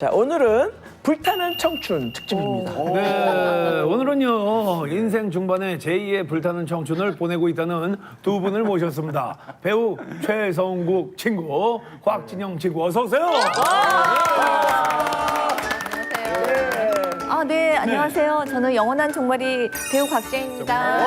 자, 오늘은 불타는 청춘 특집입니다. 네, 오늘은요 인생 중반에 제2의 불타는 청춘을 보내고 있다는 두 분을 모셨습니다. 배우 최성국 친구, 곽진영 친구, 어서 오세요. 네, 안녕하세요. 저는 영원한 종말이 배우 곽재입니다.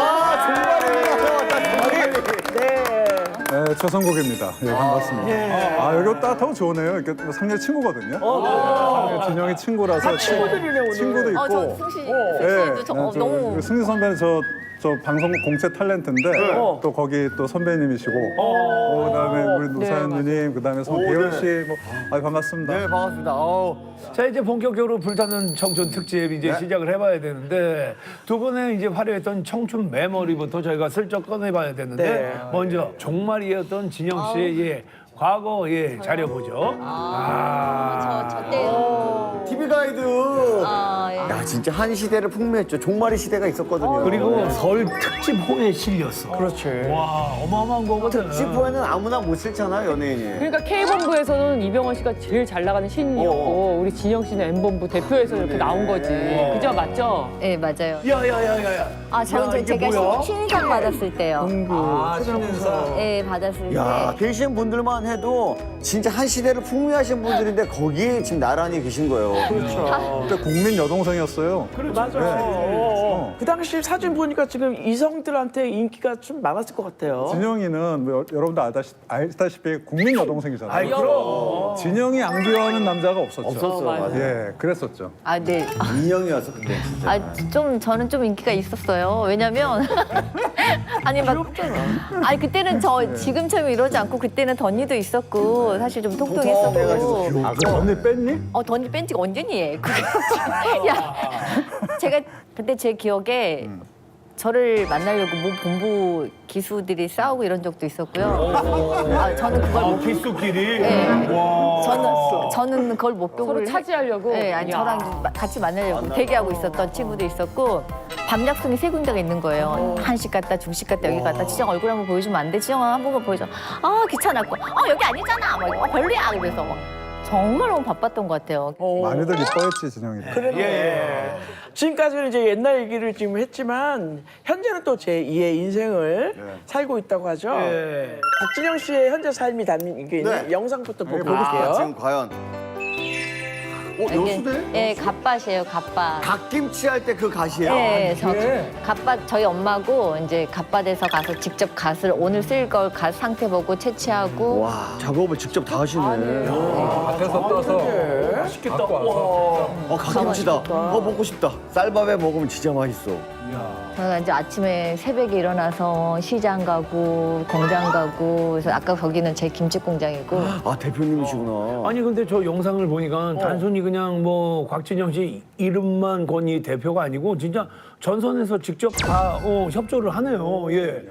네, 최성국입니다. 예, 반갑습니다. 아, 여기 따뜻하고 좋으네요. 이렇게 상렬 친구거든요. 상렬 진영이 친구라서 친구들이네, 오늘. 친구도 있고. 저 승씨도 너무 승진 선배는 저 방송국 공채 탤런트인데 또 거기 또 선배님이시고 그다음에 우리 노사연 누님, 그다음에 송대현 씨, 반갑습니다. 네, 반갑습니다. 자, 이제 본격적으로 불타는 청춘 특집 이제 시작을 해봐야 되는데 두 분의 이제 화려했던 청춘 메모리부터 저희가 슬쩍 꺼내봐야 되는데 네. 먼저 종말이었던 진영 씨의 과거 자료 보죠. 저 때. TV 가이드. 예. 야, 진짜 한 시대를 풍미했죠. 종말의 시대가 있었거든요. 그리고 설 특집 호에 실렸어. 그렇지. 와, 어마어마한 거거든. 특집호에는 아무나 못 싫잖아요, 연예인이. 그러니까 K본부에서는 이병헌 씨가 제일 잘 나가는 신인이었고 우리 진영 씨는 M본부 대표에서 이렇게 나온 거지. 그죠? 맞죠? 네, 맞아요. 야야야야야. 저는 이게 제가 뭐야? 신인상 받았을 때요. 신인상. 네, 받았을 야, 때. 계신 분들만 해도 진짜 한 시대를 풍미하신 분들인데 거기에 지금 나란히 계신 거예요. 그렇죠. 그때 국민 여동생이었어요. 맞아. 그 당시 사진 보니까 지금 이성들한테 인기가 좀 많았을 것 같아요. 진영이는 여러분들 알다시피 국민 여동생이잖아요. 아이 그럼. 진영이 안 귀여워하는 남자가 없었죠. 없었어요. 맞아요. 예, 그랬었죠. 네. 인형이어서 그때 진짜. 저는 좀 인기가 있었어요. 왜냐면 아니 그때는 지금처럼 이러지 않고 그때는 덧니도 있었고 사실 좀 통통했었고. 그 언니 뺐니? 덧니 뺀 지가 언제니 얘. 야, 제가 그때 제 기억에 저를 만나려고 뭐 본부 기수들이 싸우고 이런 적도 있었고요. 저는 그걸 못. 기수끼리. 네. 와. 저는 그걸 목격을 서로 차지하려고. 네, 아니 야. 저랑 같이 만나려고 대기하고 있었던 친구도 있었고 밤 약속이 세 군데가 있는 거예요. 한식 갔다 중식 갔다 여기 갔다. 지정 얼굴 한번 보여주면 안 돼? 지정 한 번만 보여줘. 귀찮았고. 여기 아니잖아. 별로야. 그래서 정말 너무 바빴던 것 같아요. 많이들 이뻐했지, 진영이. 그래도 지금까지는 이제 옛날 얘기를 지금 했지만 현재는 또 제2의 인생을 살고 있다고 하죠. 예. 박진영 씨의 현재 삶이 담긴 이게 있는 네. 영상부터 보고 아, 볼게요. 지금 과연. 여수대? 네, 갓밭이에요, 갓밭. 갓김치 할 때 그 갓이에요? 네, 갓밭 저희 엄마고 이제 갓밭에서 가서 직접 갓을 오늘 쓸 걸 갓 상태 보고 채취하고 와, 작업을 직접 다 하시네. 밭에서 떠서 맛있겠다. 갖고 와서. 갓김치다. 먹고 싶다. 쌀밥에 먹으면 진짜 맛있어. 저희가 이제 아침에 새벽에 일어나서 시장 가고 공장 가고 그래서 아까 거기는 제 김치 공장이고 아, 대표님이시구나. 아니 근데 저 영상을 보니까 단순히 그냥 뭐 곽진영 씨 이름만 건 이 대표가 아니고 진짜 전선에서 직접 다 협조를 하네요. 예.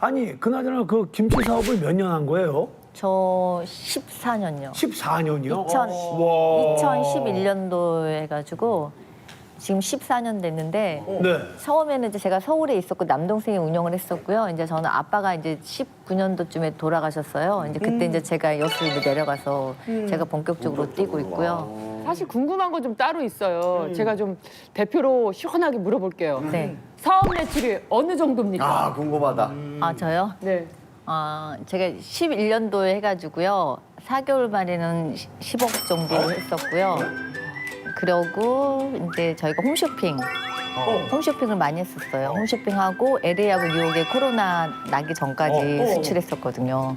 아니 그나저나 그 김치 사업을 몇 년 한 거예요? 저 14년요. 14년이요? 2011년도 해가지고 지금 14년 됐는데 네. 처음에는 이제 제가 서울에 있었고 남동생이 운영을 했었고요. 이제 저는 아빠가 이제 19년도쯤에 돌아가셨어요. 이제 그때 이제 제가 여수로 내려가서 제가 본격적으로 뛰고 있고요. 사실 궁금한 거 좀 따로 있어요. 제가 좀 대표로 시원하게 물어볼게요. 네. 사업 매출이 어느 정도입니까? 아, 궁금하다. 저요? 네. 제가 11년도에 해가지고요. 4개월 만에는 10억 정도 했었고요. 그러고 이제 저희가 홈쇼핑을 많이 했었어요. 홈쇼핑하고 LA하고 뉴욕에 코로나 나기 전까지 수출했었거든요.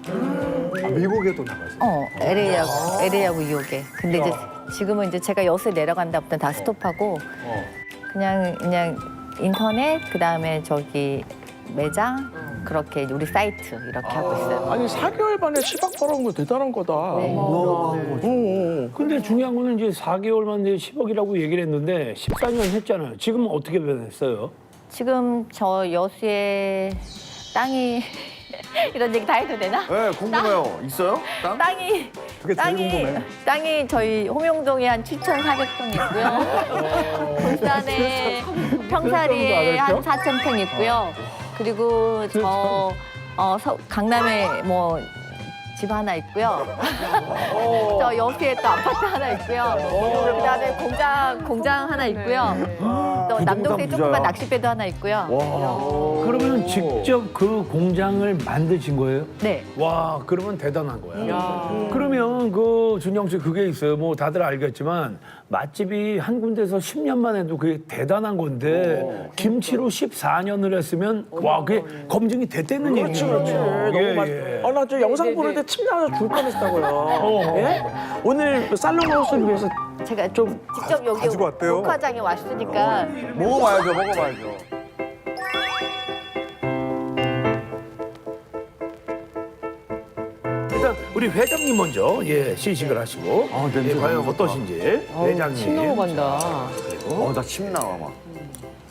미국에도 나가죠. LA하고 뉴욕에. 근데 이제 지금은 이제 제가 여수에 내려간 다음부터 다 스톱하고 그냥 인터넷 그다음에 저기 매장 그렇게 우리 사이트 이렇게 하고 있어요. 아니 4개월 만에 10억 벌어온 거 대단한 거다. 근데 중요한 거는 이제 4개월 만에 10억이라고 얘기를 했는데 14년 했잖아요. 지금 어떻게 변했어요? 지금 저 여수에 땅이 이런 얘기 다 해도 되나? 네, 궁금해요. 있어요? 땅? 땅이 그게 제일 궁금해. 땅이 저희 홍영동에 한 7,400평 있고요. 울산에 평사리에 한 4,000평 있고요. 그리고 강남에 뭐 집 하나 있고요. 저 옆에 또 아파트 하나 있고요. 그다음에 공장 하나 있고요. 또 남동생 조그만 낚싯배도 하나 있고요. 그러면 직접 그 공장을 만드신 거예요? 네. 와, 그러면 대단한 거야. 야. 그러면 그 준영 씨 그게 있어요. 뭐 다들 알겠지만 맛집이 한 군데서 10년만 해도 그게 대단한 건데 김치로 14년을 했으면 와, 그게 검증이 됐다는 얘기죠. 그렇지. 너무 맛있어. 나 저 영상 보는 데 침 나와서 죽을 뻔했다고요. 예? 오늘 살롱하우스를 위해서 제가 좀 직접 여기 가지고 왔대요. 녹화장에 왔으니까 먹어봐야죠. 일단 우리 회장님 먼저 시식을 하시고 과연 어떠신지 회장님. 침 넘어간다. 나 침 나와 막.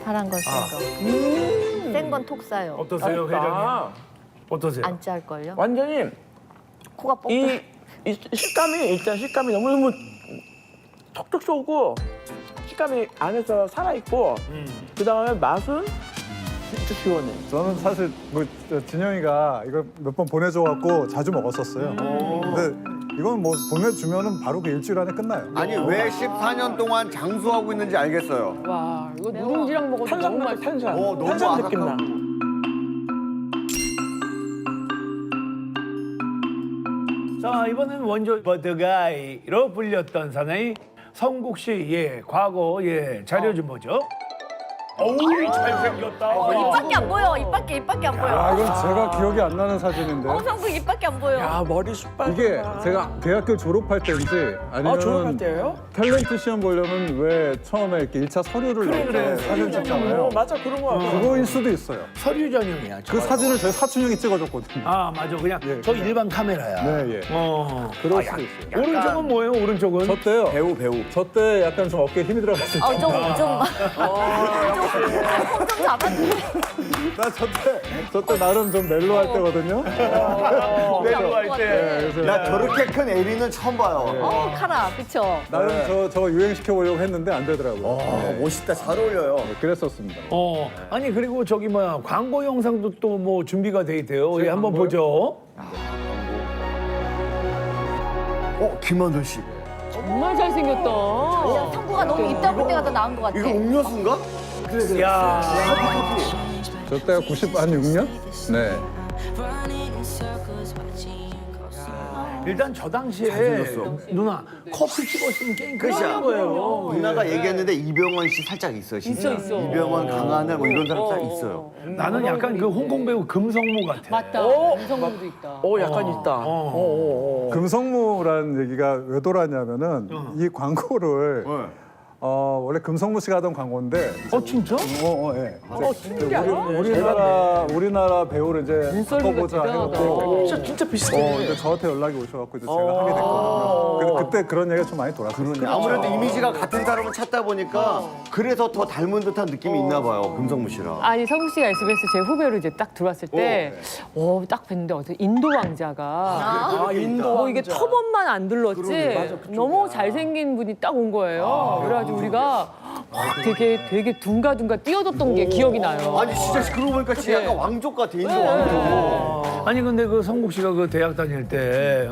파란 건 센 거. 센 건 톡 싸요. 어떠세요, 회장님? 어떠세요? 안 짤걸요? 완전히 코가 뻑뻑. 이 식감이 너무너무 톡톡 쏘고 식감이 안에서 살아있고 그다음에 맛은 진짜 시원해. 저는 사실 진영이가 이거 몇 번 보내줘갖고 자주 먹었었어요. 근데 이건 뭐 보내주면은 바로 그 일주일 안에 끝나요. 아니 왜 14년 동안 장수하고 있는지 알겠어요. 와, 이거 누룽지랑 먹어도 너무 탄산 맛있어. 탄산 너무 탄산 느낌 나. 아삭하고. 자, 이번엔 원조 버드가이로 불렸던 사나이 성국 씨, 과거 자료 좀 보죠. 어우, 잘생겼다. 입밖에 안 보여. 입밖에 안 보여. 아, 이건 제가 기억이 안 나는 사진인데. 성국 입밖에 안 보여. 야 머리 숱발. 이게 제가 대학교 졸업할 때인지 아니면 졸업할 때예요? 탤런트 시험 보려면 왜 처음에 이렇게 1차 서류를 낼 때 사진 찍잖아요. 맞아 그런 거 같아. 그거일 수도 있어요. 서류 전형이야. 그 사진을 저희 사촌 형이 찍어줬거든요. 아, 맞아. 그냥 저 일반 카메라야. 네, 예. 그럴 수도 있어요. 오른쪽은 뭐예요, 오른쪽은? 저 때요. 배우. 저 때 약간 좀 어깨에 힘이 들어갔을 때. 좀 잡았는데. 나 저 때 나름 좀 멜로 할 때거든요. 멜로할 때. 네, 그래서 나 저렇게 큰 에리는 처음 봐요. 카라, 그쵸? 나름 저 유행시켜 보려고 했는데 안 되더라고요. 네, 멋있다. 잘 어울려요. 그랬었습니다. 아니, 그리고 저기 광고 영상도 또 뭐 준비가 돼 있대요. 한번 보죠. 김한솔 씨. 정말 잘생겼다. 성구가 너무 입 다물 때가 더 나은 것 같아. 이거 음료수인가? 야, 저 때가 96년? 네. 일단 저 당시에 누나 커피 찍었으면 게임 그렇죠. 끝난 거예요. 누나가 얘기했는데 이병헌 씨 살짝 있어요. 진짜. 있어. 이병헌, 강하늘 뭐 이런 사람 살 있어요. 나는 약간 그 홍콩 배우 금성무 같아. 맞다. 이성도 있다. 약간 있다. 금성무라는 얘기가 왜 돌았냐면은 이 광고를 원래 금성무 씨가 하던 광고인데 진짜? 예. 신기하네. 우리나라 배우를 이제 눈썰미가 바꿔보자 대단하다. 해갖고 진짜 비슷해. 근데 저한테 연락이 오셔갖고 이제 제가 하게 됐거든요. 그래서 그때 그런 얘기가 좀 많이 돌았어요. 아무래도 이미지가 같은 사람을 찾다 보니까 그래서 더 닮은 듯한 느낌이 있나 봐요. 금성무 씨랑. 아니 성국 씨가 SBS 제 후배로 이제 딱 들어왔을 때, 딱 뵀는데 어떤 인도 왕자가 인도 뭐 이게 터번만 안 들렀지 너무 잘생긴 분이 딱 온 거예요. 그래가지고 우리가 되게 둥가둥가 뛰어졌던 게 기억이 나요. 아니 진짜 그러고 보니까 진짜 약간 왕족 같아. 인도 왕족. 아니 근데 그 성국 씨가 그 대학 다닐 때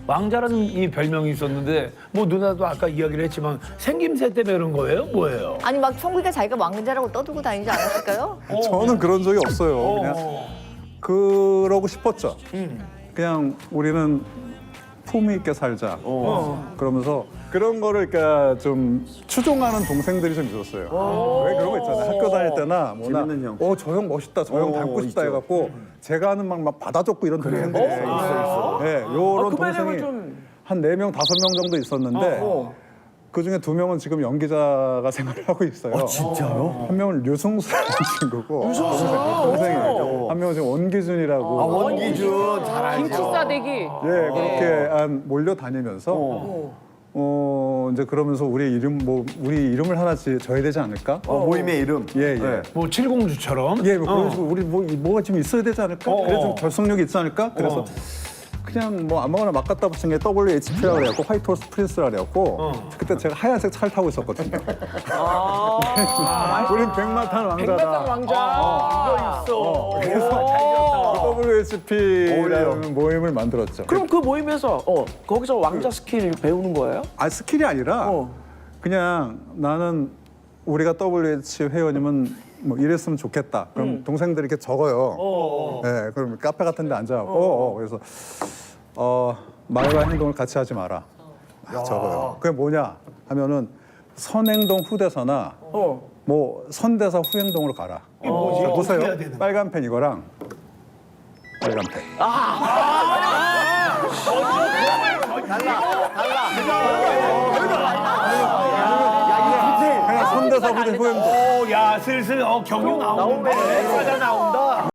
왕자라는 이 별명이 있었는데 뭐 누나도 아까 이야기를 했지만 생김새 때문에 그런 거예요? 뭐예요? 아니 막 성구이가 자기가 왕자라고 떠들고 다니지 않았을까요? 저는 그런 적이 없어요. 그냥 그러고 싶었죠. 그냥 우리는 품위 있게 살자. 그러면서 그런 거를 그러니까 좀 추종하는 동생들이 좀 있었어요. 왜 그런 거 있잖아요. 학교 다닐 때나 뭐나 재밌는 형. 저 형 멋있다. 저 형 닮고 싶다 있죠. 해갖고 제가 하는 막 받아줬고 이런 동생들이 있어요. 네, 요런 그 매력을 동생이 좀 한 4명, 5명 정도 있었는데 그중에 2명은 지금 연기자가 생활을 하고 있어요. 진짜요? 한 명은 류승수라는 친구고 동생이에요. 한 명은 지금 원기준이라고 원기준 잘 알죠. 김치 싸대기. 예, 그렇게 몰려다니면서 이제 그러면서 우리 이름을 하나 져야 되지 않을까? 모임의 이름. 예. 뭐 칠공주처럼? 예, 뭐 그런 식으로 우리 뭐가 좀 있어야 되지 않을까? 그래서 좀 결속력이 있지 않을까? 그래서 그냥 뭐 아무거나 막 갖다 붙인 게 WHP라 그래갖고 화이트 호스 프린스라 그래갖고 그때 제가 하얀색 차를 타고 있었거든요. 우린 백마탄 왕자다. 백마탄 왕자. 이거 있어. 그래서 WHP라는 모임을 만들었죠. 그럼 그 모임에서 거기서 왕자 스킬 배우는 거예요? 아 스킬이 아니라 어. 그냥 나는 우리가 WH 회원이면 뭐 이랬으면 좋겠다. 그럼 동생들이 이렇게 적어요. 네, 그럼 카페 같은 데 앉아갖고 그래서 말과 행동을 같이 하지 마라. 적어요. 그게 뭐냐 하면은 선행동 후대서나 뭐 선대서 후행동으로 가라. 이게 뭐지? 자, 어떻게 해야 보세요. 되는 빨간 펜 이거랑 빨간 펜. 그냥 선대서 후행동. 야, 슬슬 경유 나오는데. 과자 나온다.